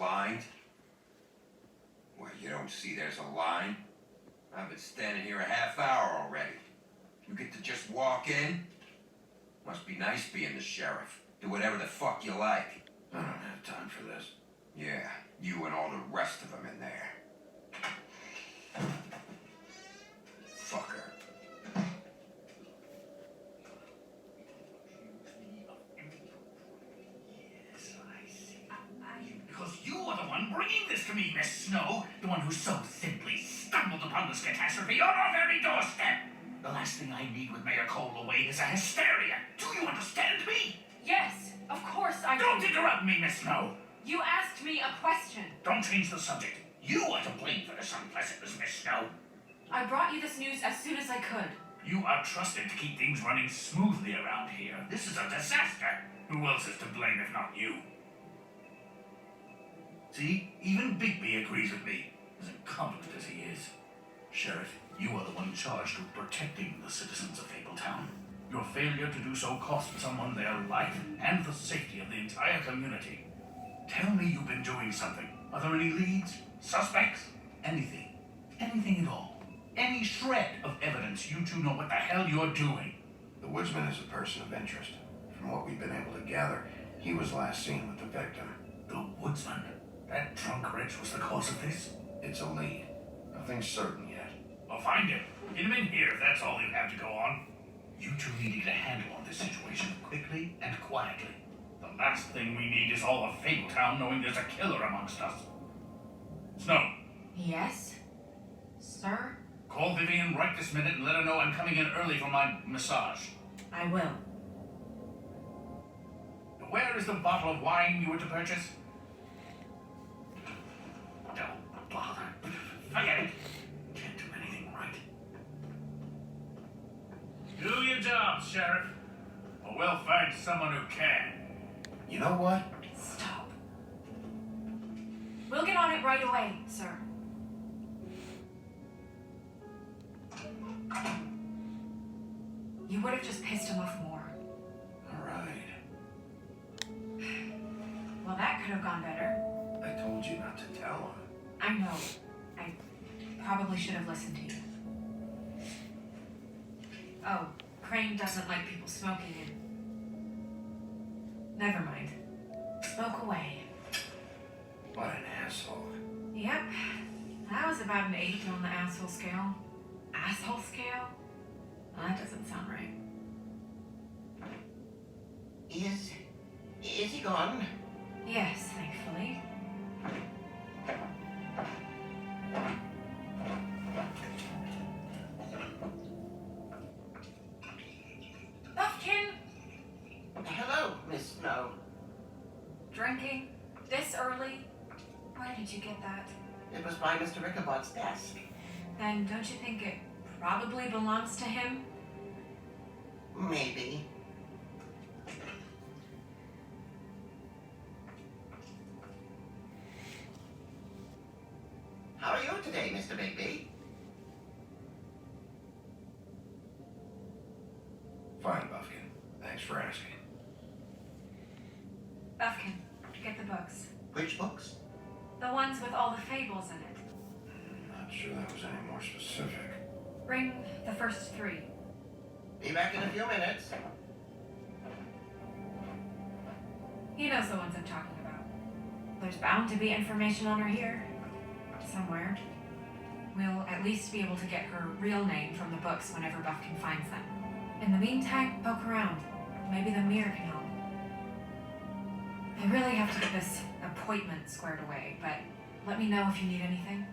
blind? Well, you don't see there's a line? I've been standing here a half hour already. You get to just walk in? Must be nice being the sheriff. Do whatever the fuck you like. I don't have time for this. Yeah, you and all the rest of them in there. Fucker. Yes, I see. Because you are the one bringing this to me, Miss Snow. The one who so simply stumbled upon this catastrophe on our very doorstep. The last thing I need with Mayor Cole away is a hysteria. Do you understand me? Yes, of course I do. Don't interrupt me, Miss Snow. You asked me a question. Don't change the subject. You are to blame for this unpleasantness, Miss Snow. I brought you this news as soon as I could. You are trusted to keep things running smoothly around here. This is a disaster. Who else is to blame if not you? See, even Bigby agrees with me, as incompetent as he is. Sheriff, you are the one charged with protecting the citizens of Fabletown. Your failure to do so cost someone their life and the safety of the entire community. Tell me you've been doing something. Are there any leads? Suspects? Anything. Anything at all. Any shred of evidence you two know what the hell you're doing. The woodsman is a person of interest. From what we've been able to gather, he was last seen with the victim. The woodsman? That drunk wretch was the cause of this? It's a lead. Nothing's certain yet. Well, find him. Get him in here if that's all you have to go on. You two need to get a handle on this situation quickly and quietly. The last thing we need is all of Fabletown knowing there's a killer amongst us. Snow. Yes? Sir? Call Vivian right this minute and let her know I'm coming in early for my massage. I will. Where is the bottle of wine you were to purchase? Don't bother. Forget it. Can't do anything right. Do your job, Sheriff. Or we'll find someone who can. You know what? Stop. We'll get on it right away, sir. You would have just pissed him off more. All right. Well, that could have gone better. I told you not to tell him. I know. I probably should have listened to you. Oh, Crane doesn't like people smoking in. Never mind. Smoke away. What an asshole. Yep. That was about an 8 on the asshole scale. Asshole scale? Well, that doesn't sound right. Is he gone? Yes, thankfully. Buffkin! Hello, Miss Snow. Drinking? This early? Where did you get that? It was by Mr. Ichabod's desk. Then don't you think it probably belongs to him? Maybe. How are you today, Mr. Bigby? Fine, Buffkin. Thanks for asking. Buffkin, get the books. Which books? The ones with all the fables in it. Not sure that was any more specific. Bring the first 3. Be back in a few minutes. He knows the ones I'm talking about. There's bound to be information on her here. Somewhere. We'll at least be able to get her real name from the books whenever Buffkin finds them. In the meantime, poke around. Maybe the mirror can help. I really have to get this appointment squared away, but let me know if you need anything.